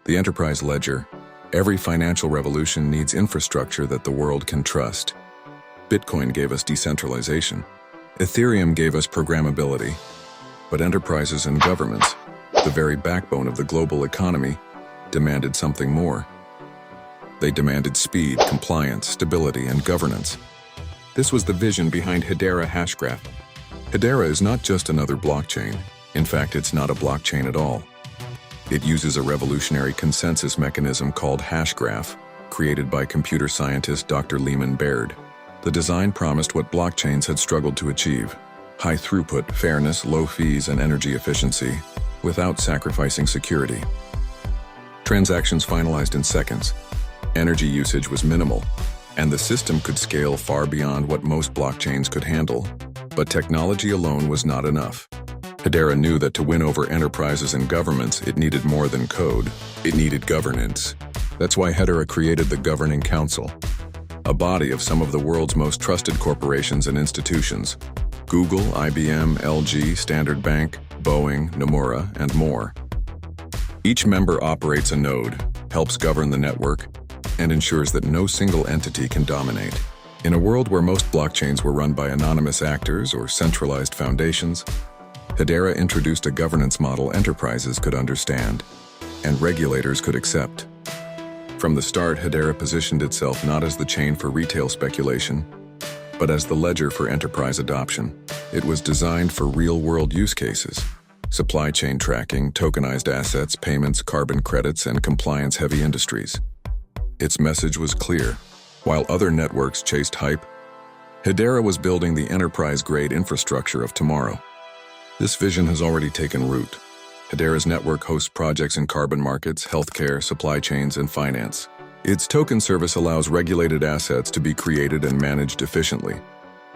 The enterprise ledger. Every financial revolution needs infrastructure that the world can trust. Bitcoin gave us decentralization. Ethereum gave us programmability. But enterprises and governments, the very backbone of the global economy, demanded something more. They demanded speed, compliance, stability, and governance. This was the vision behind Hedera Hashgraph. Hedera is not just another blockchain. In fact, it's not a blockchain at all. It uses a revolutionary consensus mechanism called Hashgraph, created by computer scientist Dr. Leemon Baird. The design promised what blockchains had struggled to achieve: high throughput, fairness, low fees, and energy efficiency, without sacrificing security. Transactions finalized in seconds. Energy usage was minimal, and the system could scale far beyond what most blockchains could handle. But technology alone was not enough. Hedera knew that to win over enterprises and governments, it needed more than code. It needed governance. That's why Hedera created the Governing Council, a body of some of the world's most trusted corporations and institutions: Google, IBM, LG, Standard Bank, Boeing, Nomura, and more. Each member operates a node, helps govern the network, and ensures that no single entity can dominate. In a world where most blockchains were run by anonymous actors or centralized foundations, Hedera introduced a governance model enterprises could understand and regulators could accept. From the start, Hedera positioned itself not as the chain for retail speculation, but as the ledger for enterprise adoption. It was designed for real-world use cases: supply chain tracking, tokenized assets, payments, carbon credits, and compliance-heavy industries. Its message was clear. While other networks chased hype, Hedera was building the enterprise-grade infrastructure of tomorrow. This vision has already taken root. Hedera's network hosts projects in carbon markets, healthcare, supply chains, and finance. Its token service allows regulated assets to be created and managed efficiently.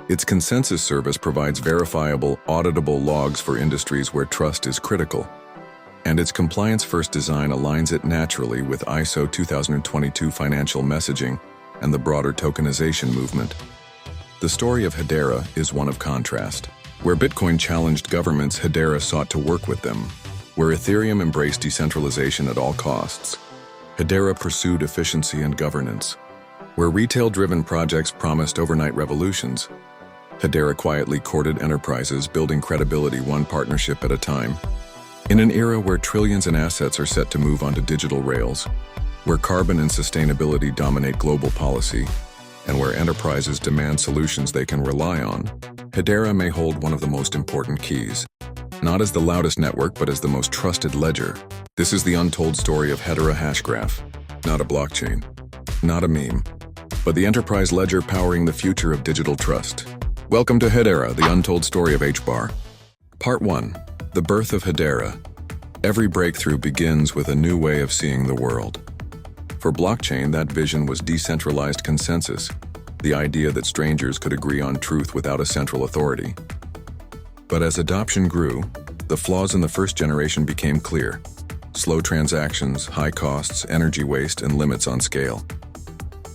Its consensus service provides verifiable, auditable logs for industries where trust is critical. And its compliance-first design aligns it naturally with ISO 2022 financial messaging and the broader tokenization movement. The story of Hedera is one of contrast. Where Bitcoin challenged governments, Hedera sought to work with them. Where Ethereum embraced decentralization at all costs, Hedera pursued efficiency and governance. Where retail-driven projects promised overnight revolutions, Hedera quietly courted enterprises, building credibility one partnership at a time. In an era where trillions in assets are set to move onto digital rails, where carbon and sustainability dominate global policy, and where enterprises demand solutions they can rely on, Hedera may hold one of the most important keys. Not as the loudest network, but as the most trusted ledger. This is the untold story of Hedera Hashgraph. Not a blockchain, not a meme, but the enterprise ledger powering the future of digital trust. Welcome to Hedera, the untold story of HBAR. Part 1. The birth of Hedera. Every breakthrough begins with a new way of seeing the world. For blockchain, that vision was decentralized consensus, the idea that strangers could agree on truth without a central authority. But as adoption grew, the flaws in the first generation became clear: slow transactions, high costs, energy waste, and limits on scale.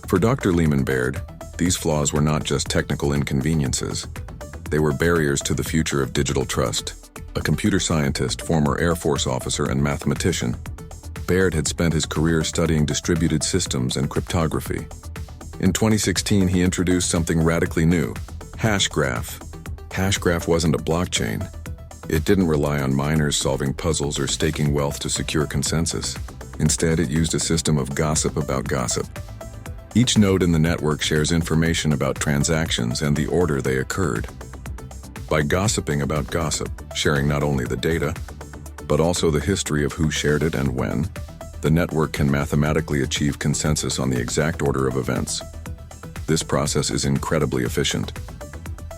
For Dr. Leemon Baird, these flaws were not just technical inconveniences. They were barriers to the future of digital trust. A computer scientist, former Air Force officer, and mathematician, Baird had spent his career studying distributed systems and cryptography. In 2016, he introduced something radically new: Hashgraph. Hashgraph wasn't a blockchain. It didn't rely on miners solving puzzles or staking wealth to secure consensus. Instead, it used a system of gossip about gossip. Each node in the network shares information about transactions and the order they occurred. By gossiping about gossip, sharing not only the data, but also the history of who shared it and when, the network can mathematically achieve consensus on the exact order of events. This process is incredibly efficient.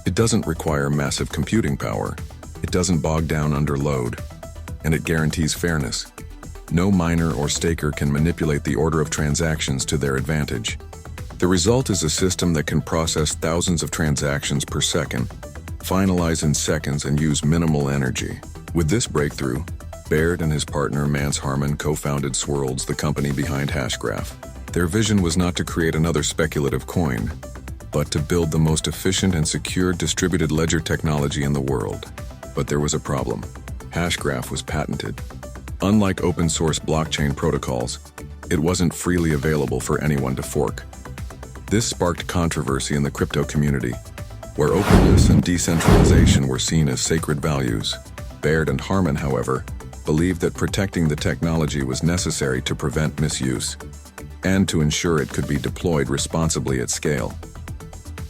It doesn't require massive computing power, it doesn't bog down under load, and it guarantees fairness. No miner or staker can manipulate the order of transactions to their advantage. The result is a system that can process thousands of transactions per second, finalize in seconds, and use minimal energy. With this breakthrough, Baird and his partner Mance Harmon co-founded Swirlds, the company behind Hashgraph. Their vision was not to create another speculative coin, but to build the most efficient and secure distributed ledger technology in the world. But there was a problem. Hashgraph was patented. Unlike open-source blockchain protocols, it wasn't freely available for anyone to fork. This sparked controversy in the crypto community, where openness and decentralization were seen as sacred values. Baird and Harman, however, believed that protecting the technology was necessary to prevent misuse and to ensure it could be deployed responsibly at scale.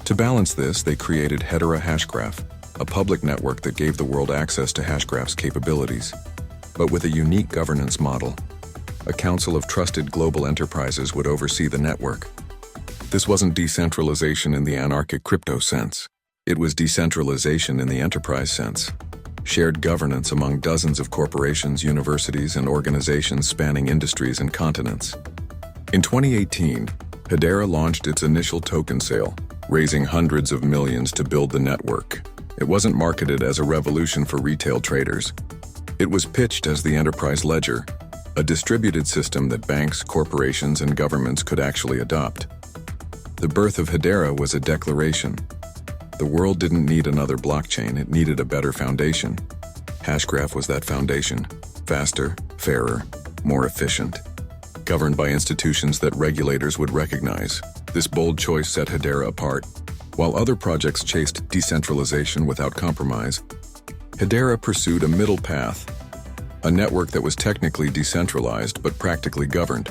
To balance this, they created Hedera Hashgraph, a public network that gave the world access to Hashgraph's capabilities, but with a unique governance model. A council of trusted global enterprises would oversee the network. This wasn't decentralization in the anarchic crypto sense. It was decentralization in the enterprise sense. Shared governance among dozens of corporations, universities, and organizations spanning industries and continents. In 2018, Hedera launched its initial token sale, raising hundreds of millions to build the network. It wasn't marketed as a revolution for retail traders. It was pitched as the enterprise ledger, a distributed system that banks, corporations, and governments could actually adopt. The birth of Hedera was a declaration. The world didn't need another blockchain, it needed a better foundation. Hashgraph was that foundation. Faster, fairer, more efficient. Governed by institutions that regulators would recognize. This bold choice set Hedera apart. While other projects chased decentralization without compromise, Hedera pursued a middle path, a network that was technically decentralized but practically governed.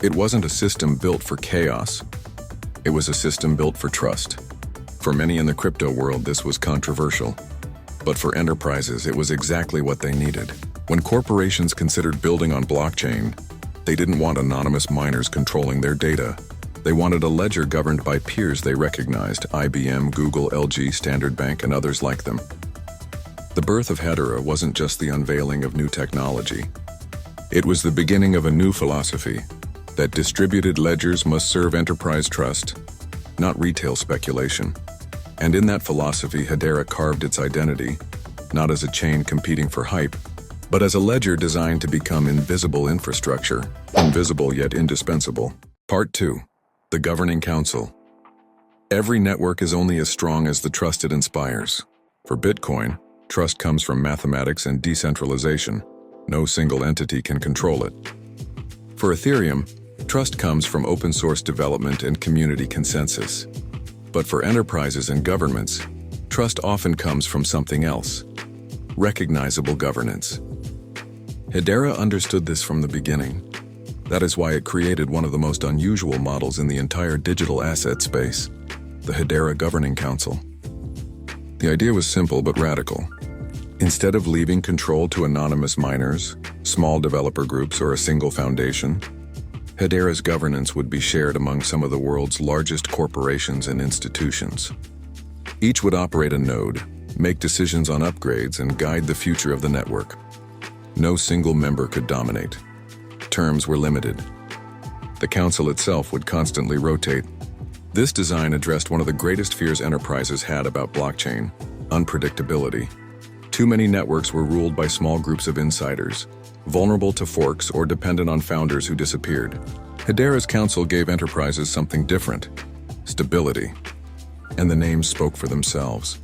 It wasn't a system built for chaos. It was a system built for trust. For many in the crypto world, this was controversial. But for enterprises, it was exactly what they needed. When corporations considered building on blockchain, they didn't want anonymous miners controlling their data. They wanted a ledger governed by peers they recognized: IBM, Google, LG, Standard Bank, and others like them. The birth of Hedera wasn't just the unveiling of new technology. It was the beginning of a new philosophy, that distributed ledgers must serve enterprise trust, not retail speculation. And in that philosophy, Hedera carved its identity, not as a chain competing for hype, but as a ledger designed to become invisible infrastructure, invisible yet indispensable. Part 2. The Governing Council. Every network is only as strong as the trust it inspires. For Bitcoin, trust comes from mathematics and decentralization. No single entity can control it. For Ethereum, trust comes from open source development and community consensus. But for enterprises and governments, trust often comes from something else: recognizable governance. Hedera understood this from the beginning. That is why it created one of the most unusual models in the entire digital asset space, the Hedera Governing Council. The idea was simple but radical. Instead of leaving control to anonymous miners, small developer groups, or a single foundation, Hedera's governance would be shared among some of the world's largest corporations and institutions. Each would operate a node, make decisions on upgrades, and guide the future of the network. No single member could dominate. Terms were limited. The council itself would constantly rotate. This design addressed one of the greatest fears enterprises had about blockchain: unpredictability. Too many networks were ruled by small groups of insiders, vulnerable to forks or dependent on founders who disappeared. Hedera's council gave enterprises something different: stability. And the names spoke for themselves.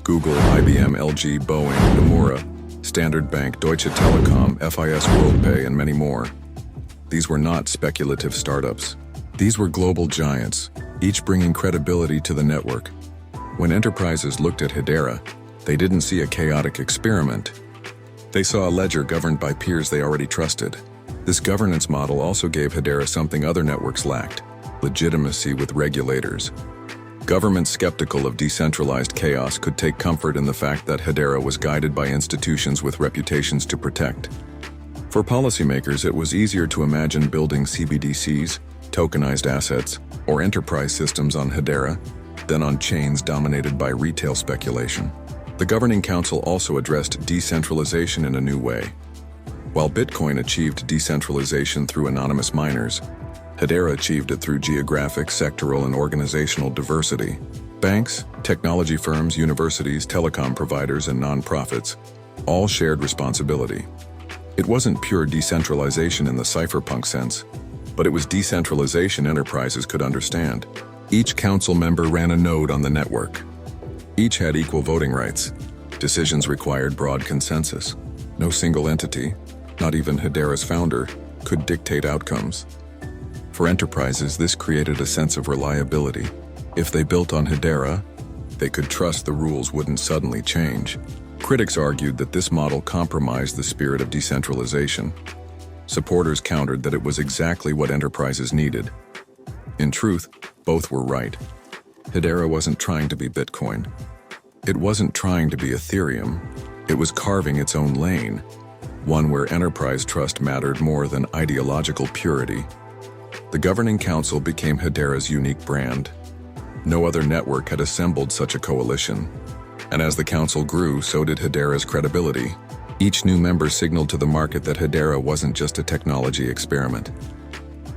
Google, IBM, LG, Boeing, Nomura, Standard Bank, Deutsche Telekom, FIS, WorldPay, and many more. These were not speculative startups. These were global giants, each bringing credibility to the network. When enterprises looked at Hedera, they didn't see a chaotic experiment. They saw a ledger governed by peers they already trusted. This governance model also gave Hedera something other networks lacked: legitimacy with regulators. Governments skeptical of decentralized chaos could take comfort in the fact that Hedera was guided by institutions with reputations to protect. For policymakers, it was easier to imagine building CBDCs, tokenized assets, or enterprise systems on Hedera than on chains dominated by retail speculation. The Governing Council also addressed decentralization in a new way. While Bitcoin achieved decentralization through anonymous miners, Hedera achieved it through geographic, sectoral, and organizational diversity. Banks, technology firms, universities, telecom providers, and nonprofits all shared responsibility. It wasn't pure decentralization in the cypherpunk sense, but it was decentralization enterprises could understand. Each council member ran a node on the network. Each had equal voting rights. Decisions required broad consensus. No single entity, not even Hedera's founder, could dictate outcomes. For enterprises, this created a sense of reliability. If they built on Hedera, they could trust the rules wouldn't suddenly change. Critics argued that this model compromised the spirit of decentralization. Supporters countered that it was exactly what enterprises needed. In truth, both were right. Hedera wasn't trying to be Bitcoin. It wasn't trying to be Ethereum. It was carving its own lane, one where enterprise trust mattered more than ideological purity. The governing council became Hedera's unique brand. No other network had assembled such a coalition. And as the council grew, so did Hedera's credibility. Each new member signaled to the market that Hedera wasn't just a technology experiment.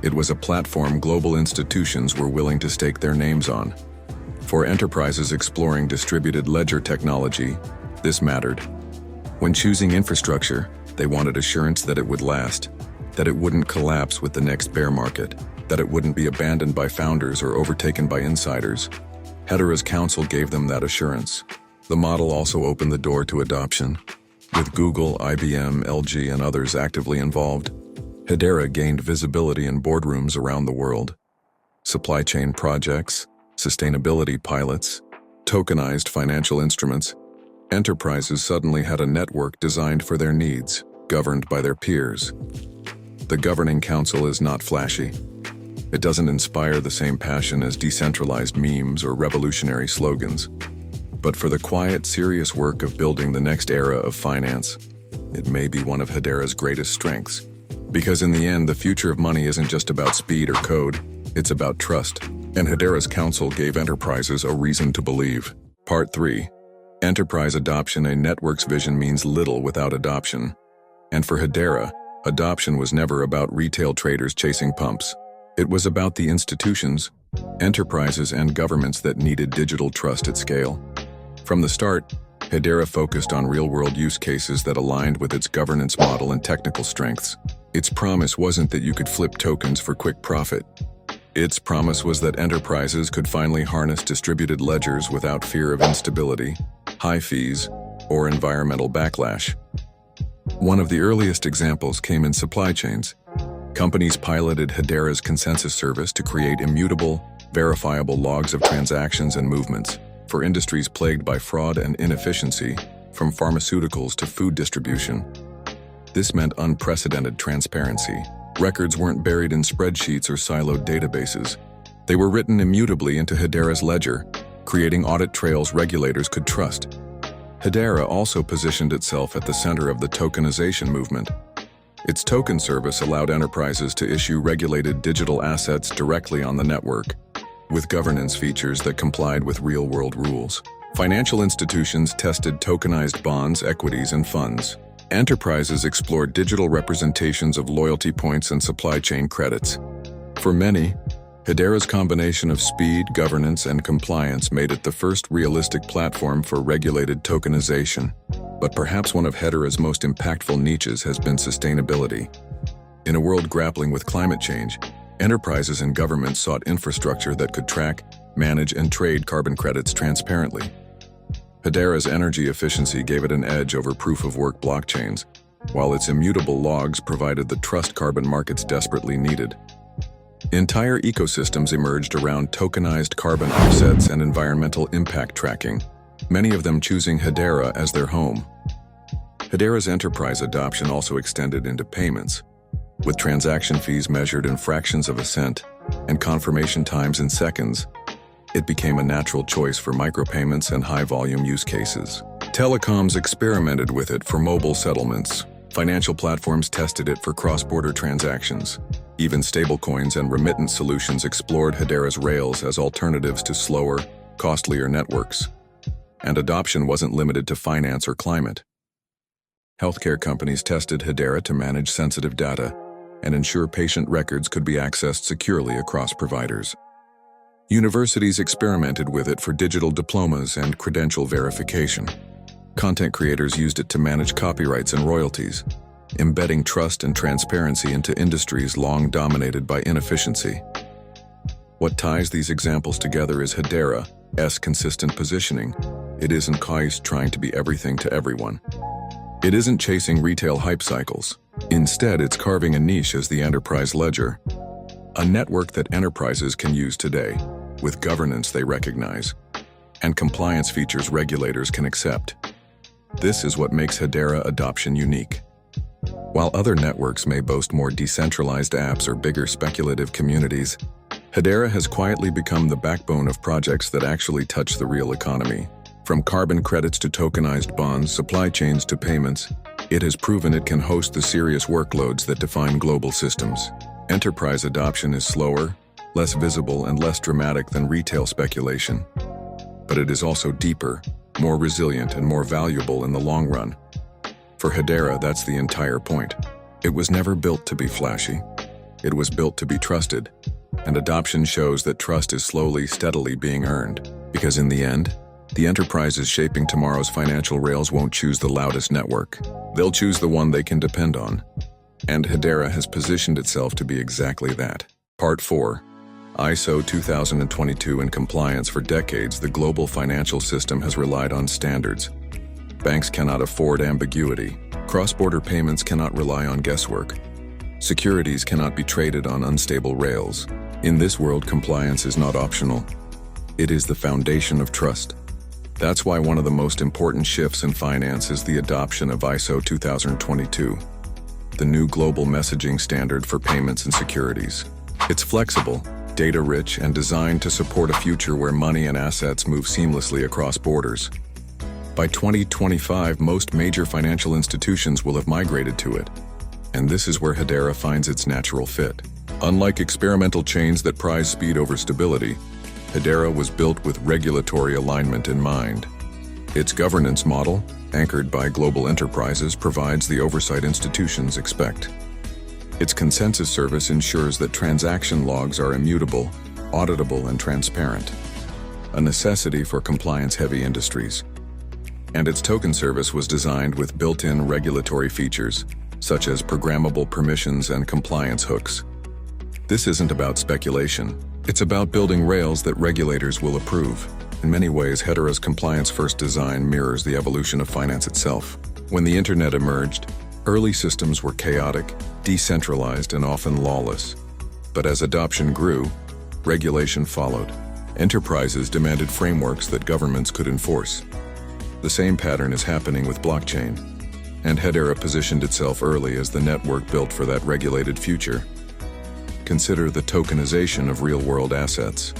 It was a platform global institutions were willing to stake their names on. For enterprises exploring distributed ledger technology, this mattered. When choosing infrastructure, they wanted assurance that it would last, that it wouldn't collapse with the next bear market, that it wouldn't be abandoned by founders or overtaken by insiders. Hedera's council gave them that assurance. The model also opened the door to adoption. With Google, IBM, LG, and others actively involved, Hedera gained visibility in boardrooms around the world. Supply chain projects, sustainability pilots, tokenized financial instruments. Enterprises suddenly had a network designed for their needs, governed by their peers. The governing council is not flashy. It doesn't inspire the same passion as decentralized memes or revolutionary slogans. But for the quiet, serious work of building the next era of finance, it may be one of Hedera's greatest strengths. Because in the end, the future of money isn't just about speed or code, it's about trust. And Hedera's council gave enterprises a reason to believe. Part 3. Enterprise adoption. A network's vision means little without adoption. And for Hedera, adoption was never about retail traders chasing pumps. It was about the institutions, enterprises, and governments that needed digital trust at scale. From the start, Hedera focused on real-world use cases that aligned with its governance model and technical strengths. Its promise wasn't that you could flip tokens for quick profit. Its promise was that enterprises could finally harness distributed ledgers without fear of instability, high fees, or environmental backlash. One of the earliest examples came in supply chains. Companies piloted Hedera's consensus service to create immutable, verifiable logs of transactions and movements. For industries plagued by fraud and inefficiency, from pharmaceuticals to food distribution. This meant unprecedented transparency. Records weren't buried in spreadsheets or siloed databases. They were written immutably into Hedera's ledger, creating audit trails regulators could trust. Hedera also positioned itself at the center of the tokenization movement. Its token service allowed enterprises to issue regulated digital assets directly on the network, with governance features that complied with real-world rules. Financial institutions tested tokenized bonds, equities, and funds. Enterprises explored digital representations of loyalty points and supply chain credits. For many, Hedera's combination of speed, governance, and compliance made it the first realistic platform for regulated tokenization. But perhaps one of Hedera's most impactful niches has been sustainability. In a world grappling with climate change, enterprises and governments sought infrastructure that could track, manage, and trade carbon credits transparently. Hedera's energy efficiency gave it an edge over proof-of-work blockchains, while its immutable logs provided the trust carbon markets desperately needed. Entire ecosystems emerged around tokenized carbon offsets and environmental impact tracking, many of them choosing Hedera as their home. Hedera's enterprise adoption also extended into payments, with transaction fees measured in fractions of a cent and confirmation times in seconds. It became a natural choice for micropayments and high-volume use cases. Telecoms experimented with it for mobile settlements. Financial platforms tested it for cross-border transactions. Even stablecoins and remittance solutions explored Hedera's rails as alternatives to slower, costlier networks. And adoption wasn't limited to finance or climate. Healthcare companies tested Hedera to manage sensitive data and ensure patient records could be accessed securely across providers. Universities experimented with it for digital diplomas and credential verification. Content creators used it to manage copyrights and royalties, embedding trust and transparency into industries long dominated by inefficiency. What ties these examples together is Hedera's consistent positioning. It isn't trying to be everything to everyone. It isn't chasing retail hype cycles. Instead, it's carving a niche as the enterprise ledger, a network that enterprises can use today, with governance they recognize, and compliance features regulators can accept. This is what makes Hedera adoption unique. While other networks may boast more decentralized apps or bigger speculative communities, Hedera has quietly become the backbone of projects that actually touch the real economy. From carbon credits to tokenized bonds, supply chains to payments, it has proven it can host the serious workloads that define global systems. Enterprise adoption is slower, less visible, and less dramatic than retail speculation. But it is also deeper, more resilient, and more valuable in the long run. For Hedera, that's the entire point. It was never built to be flashy. It was built to be trusted. And adoption shows that trust is slowly, steadily being earned. Because in the end, the enterprises shaping tomorrow's financial rails won't choose the loudest network. They'll choose the one they can depend on. And Hedera has positioned itself to be exactly that. Part 4. ISO 2022 and compliance. For decades, the global financial system has relied on standards. Banks cannot afford ambiguity. Cross-border payments cannot rely on guesswork. Securities cannot be traded on unstable rails. In this world, compliance is not optional. It is the foundation of trust. That's why one of the most important shifts in finance is the adoption of ISO 2022, the new global messaging standard for payments and securities. It's flexible, data-rich, and designed to support a future where money and assets move seamlessly across borders. By 2025, most major financial institutions will have migrated to it. And this is where Hedera finds its natural fit. Unlike experimental chains that prize speed over stability, Hedera was built with regulatory alignment in mind. Its governance model, anchored by global enterprises, provides the oversight institutions expect. Its consensus service ensures that transaction logs are immutable, auditable, and transparent, a necessity for compliance-heavy industries. And its token service was designed with built-in regulatory features, such as programmable permissions and compliance hooks. This isn't about speculation. It's about building rails that regulators will approve. In many ways, Hedera's compliance-first design mirrors the evolution of finance itself. When the internet emerged, early systems were chaotic, decentralized, and often lawless. But as adoption grew, regulation followed. Enterprises demanded frameworks that governments could enforce. The same pattern is happening with blockchain, and Hedera positioned itself early as the network built for that regulated future. Consider the tokenization of real-world assets.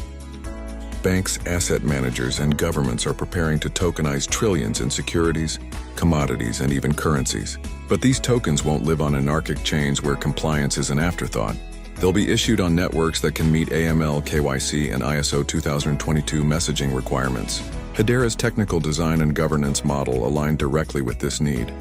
Banks, asset managers, and governments are preparing to tokenize trillions in securities, commodities, and even currencies. But these tokens won't live on anarchic chains where compliance is an afterthought. They'll be issued on networks that can meet AML, KYC, and ISO 2022 messaging requirements. Hedera's technical design and governance model align directly with this need.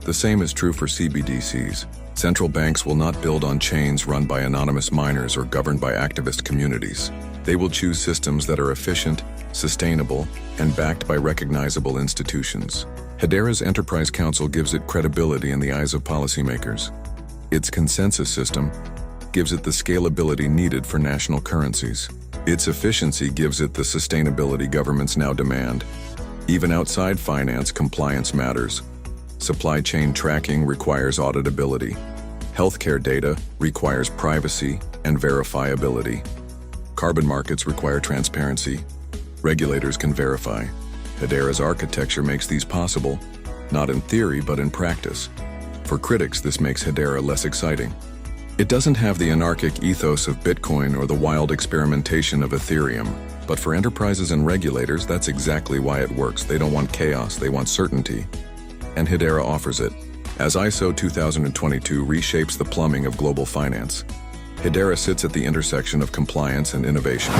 The same is true for CBDCs. Central banks will not build on chains run by anonymous miners or governed by activist communities. They will choose systems that are efficient, sustainable, and backed by recognizable institutions. Hedera's Enterprise Council gives it credibility in the eyes of policymakers. Its consensus system gives it the scalability needed for national currencies. Its efficiency gives it the sustainability governments now demand. Even outside finance, compliance matters. Supply chain tracking requires auditability. Healthcare data requires privacy and verifiability. Carbon markets require transparency. Regulators can verify. Hedera's architecture makes these possible, not in theory but in practice. For critics, this makes Hedera less exciting. It doesn't have the anarchic ethos of Bitcoin or the wild experimentation of Ethereum. But for enterprises and regulators, that's exactly why it works. They don't want chaos, they want certainty. And Hedera offers it. As ISO 2022 reshapes the plumbing of global finance, Hedera sits at the intersection of compliance and innovation.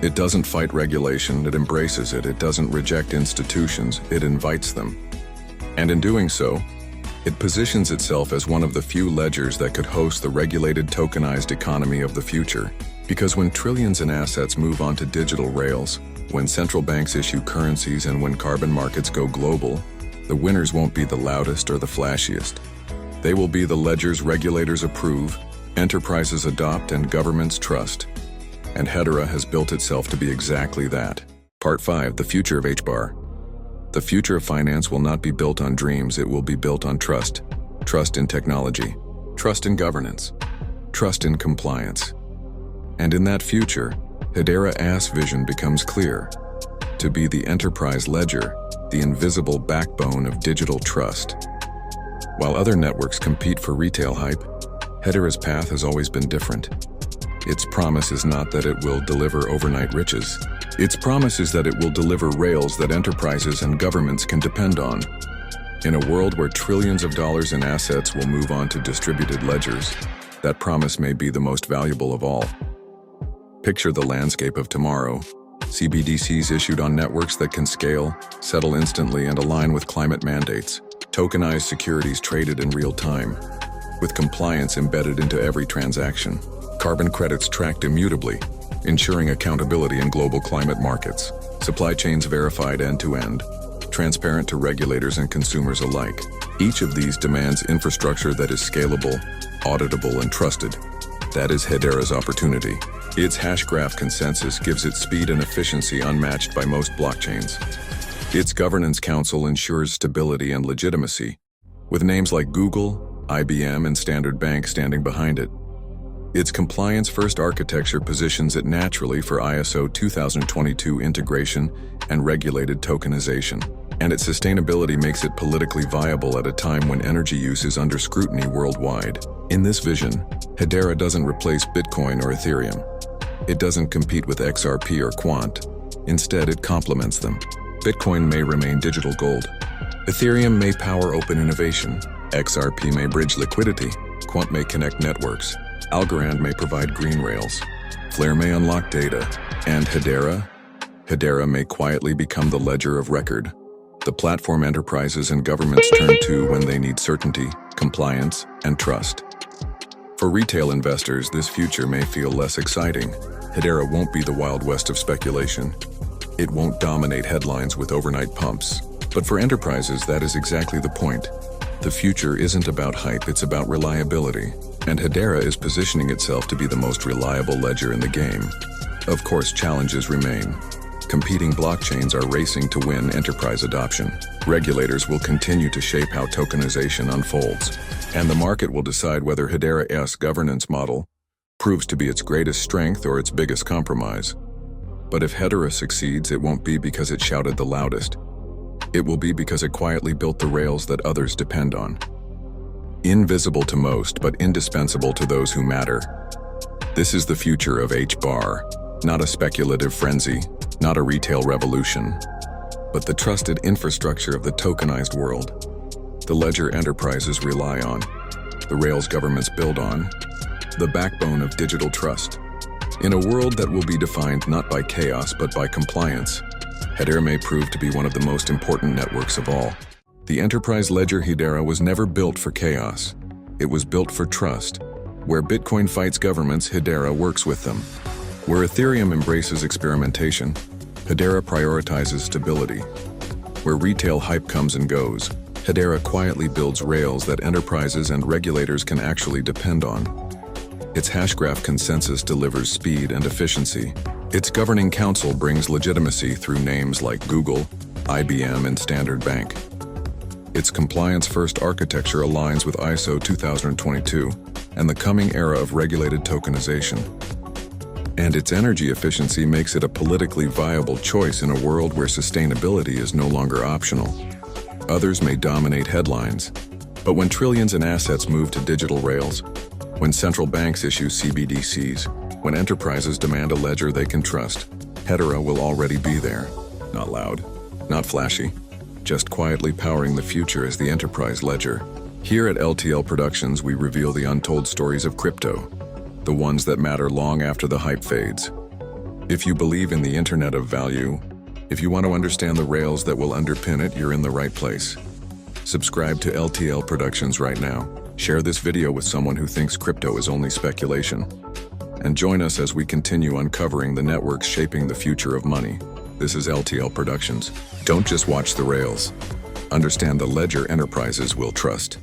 It doesn't fight regulation, it embraces it. It doesn't reject institutions, it invites them. And in doing so, it positions itself as one of the few ledgers that could host the regulated tokenized economy of the future. Because when trillions in assets move onto digital rails, when central banks issue currencies, and when carbon markets go global, the winners won't be the loudest or the flashiest. They will be the ledgers regulators approve, enterprises adopt, and governments trust. And Hedera has built itself to be exactly that. Part 5. The future of HBAR. The future of finance will not be built on dreams, it will be built on trust. trust in technology, trust in governance, trust in compliance. And in that future, Hedera Hashgraph vision becomes clear: to be the enterprise ledger, the invisible backbone of digital trust. While other networks compete for retail hype, Hedera's path has always been different. Its promise is not that it will deliver overnight riches. Its promise is that it will deliver rails that enterprises and governments can depend on. In a world where trillions of dollars in assets will move on to distributed ledgers, that promise may be the most valuable of all. Picture the landscape of tomorrow: CBDCs issued on networks that can scale, settle instantly, and align with climate mandates. Tokenized securities traded in real time, with compliance embedded into every transaction. Carbon credits tracked immutably, ensuring accountability in global climate markets. Supply chains verified end-to-end, transparent to regulators and consumers alike. Each of these demands infrastructure that is scalable, auditable, and trusted. That is Hedera's opportunity. Its Hashgraph consensus gives it speed and efficiency unmatched by most blockchains. Its governance council ensures stability and legitimacy, with names like Google, IBM, and Standard Bank standing behind it. Its compliance-first architecture positions it naturally for ISO 2022 integration and regulated tokenization. And its sustainability makes it politically viable at a time when energy use is under scrutiny worldwide. In this vision, Hedera doesn't replace Bitcoin or Ethereum. It doesn't compete with XRP or Quant. Instead, it complements them. Bitcoin may remain digital gold. Ethereum may power open innovation. XRP may bridge liquidity. Quant may connect networks. Algorand may provide green rails. Flare may unlock data. And Hedera may quietly become the ledger of record, the platform enterprises and governments turn to when they need certainty, compliance, and trust. For retail investors, this future may feel less exciting. Hedera won't be the Wild West of speculation. It won't dominate headlines with overnight pumps. But for enterprises, that is exactly the point. The future isn't about hype, it's about reliability. And Hedera is positioning itself to be the most reliable ledger in the game. Of course, challenges remain. Competing blockchains are racing to win enterprise adoption. Regulators will continue to shape how tokenization unfolds. And the market will decide whether Hedera Hash's governance model proves to be its greatest strength or its biggest compromise. But if Hedera succeeds, it won't be because it shouted the loudest. It will be because it quietly built the rails that others depend on. Invisible to most, but indispensable to those who matter. This is the future of HBAR, not a speculative frenzy, not a retail revolution, but the trusted infrastructure of the tokenized world. The ledger enterprises rely on, the rails governments build on, the backbone of digital trust. In a world that will be defined not by chaos but by compliance, Hedera may prove to be one of the most important networks of all. The enterprise ledger Hedera was never built for chaos. It was built for trust. Where Bitcoin fights governments, Hedera works with them. Where Ethereum embraces experimentation, Hedera prioritizes stability. Where retail hype comes and goes, Hedera quietly builds rails that enterprises and regulators can actually depend on. Its Hashgraph consensus delivers speed and efficiency. Its governing council brings legitimacy through names like Google, IBM, and Standard Bank. Its compliance-first architecture aligns with ISO 2022 and the coming era of regulated tokenization. And its energy efficiency makes it a politically viable choice in a world where sustainability is no longer optional. Others may dominate headlines, but when trillions in assets move to digital rails, when central banks issue CBDCs, when enterprises demand a ledger they can trust, Hedera will already be there. Not loud, not flashy, just quietly powering the future as the enterprise ledger. Here at LTL Productions, we reveal the untold stories of crypto, the ones that matter long after the hype fades. If you believe in the Internet of Value, if you want to understand the rails that will underpin it, you're in the right place. Subscribe to LTL Productions right now. Share this video with someone who thinks crypto is only speculation. And join us as we continue uncovering the networks shaping the future of money. This is LTL Productions. Don't just watch the rails. Understand the ledger enterprises will trust.